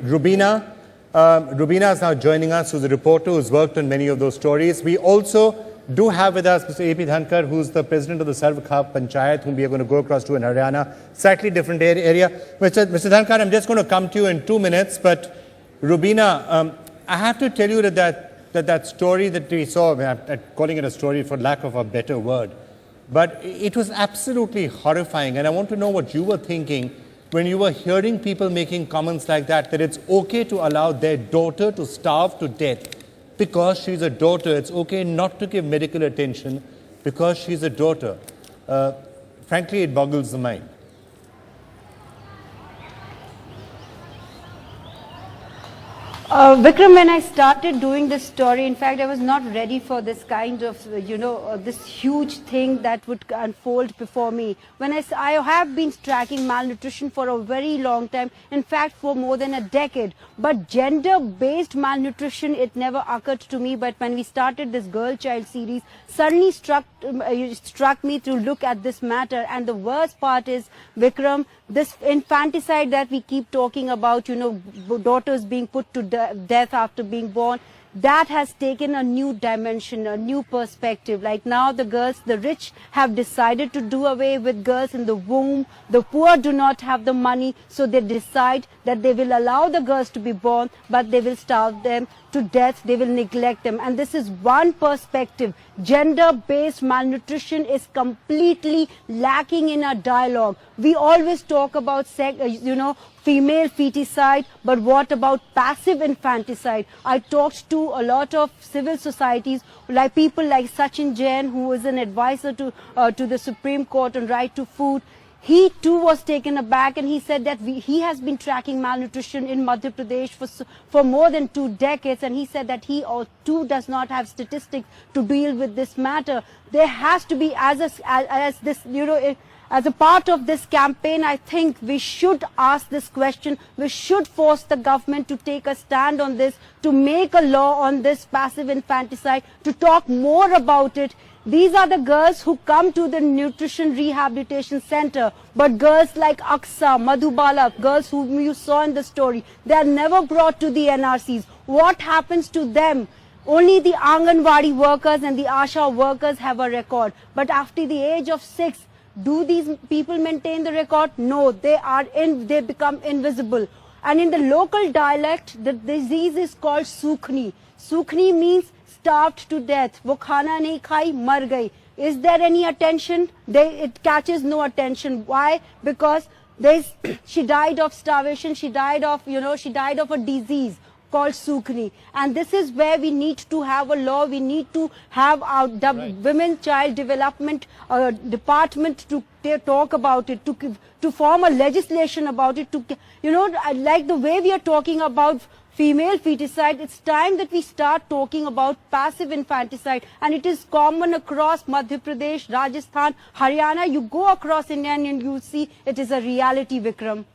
Roobina. Roobina is now joining us, who's a reporter who's worked on many of those stories. We also do have with us Mr. A.P. Dhankar, who's the president of the Sarvakha Panchayat, whom we are going to go across to in Haryana, slightly different area. Mr. Dhankar, I'm just going to come to you in 2 minutes, but Roobina, I have to tell you that story that we saw, I'm calling it a story for lack of a better word, but it was absolutely horrifying, and I want to know what you were thinking when you were hearing people making comments like that it's okay to allow their daughter to starve to death because she's a daughter. It's okay not to give medical attention because she's a daughter. Frankly, it boggles the mind. Vikram, when I started doing this story, in fact, I was not ready for this kind of, this huge thing that would unfold before me. When I have been tracking malnutrition for a very long time, in fact, for more than a decade. But gender-based malnutrition, it never occurred to me. But when we started this girl-child series, suddenly struck me to look at this matter. And the worst part is, Vikram, this infanticide that we keep talking about, daughters being put to death after being born, that has taken a new dimension, a new perspective. Like now the girls, the rich have decided to do away with girls in the womb. The poor do not have the money, so they decide that they will allow the girls to be born, but they will starve them to death, they will neglect them. And this is one perspective. Gender-based malnutrition is completely lacking in our dialogue. We always talk about female feticide, but what about passive infanticide? I talked to a lot of civil societies, like people like Sachin Jain, who is an advisor to the Supreme Court on right to food. He too was taken aback, and he said that he has been tracking malnutrition in Madhya Pradesh for more than 2 decades, and he said that he too does not have statistics to deal with this matter. There has to be, as a part of this campaign, I think we should ask this question. We should force the government to take a stand on this, to make a law on this passive infanticide, to talk more about it. These are the girls who come to the nutrition rehabilitation center, but girls like Aksa, Madhubala, girls whom you saw in the story, they are never brought to the NRCs. What happens to them? Only the Anganwadi workers and the Asha workers have a record. But after the age of 6, do these people maintain the record? No, they become invisible. And in the local dialect, the disease is called Sukhni. Sukhni means starved to death. Wo khana nahi khai, mar gayi. Is there any attention? It catches no attention. Why? Because she died of starvation. She died of a disease called Sukhni. And this is where we need to have a law. We need to have our Women Child Development Department to talk about it, to form a legislation about it, like the way we are talking about female feticide. It's time that we start talking about passive infanticide, and it is common across Madhya Pradesh, Rajasthan, Haryana. You go across India and you see it is a reality, Vikram.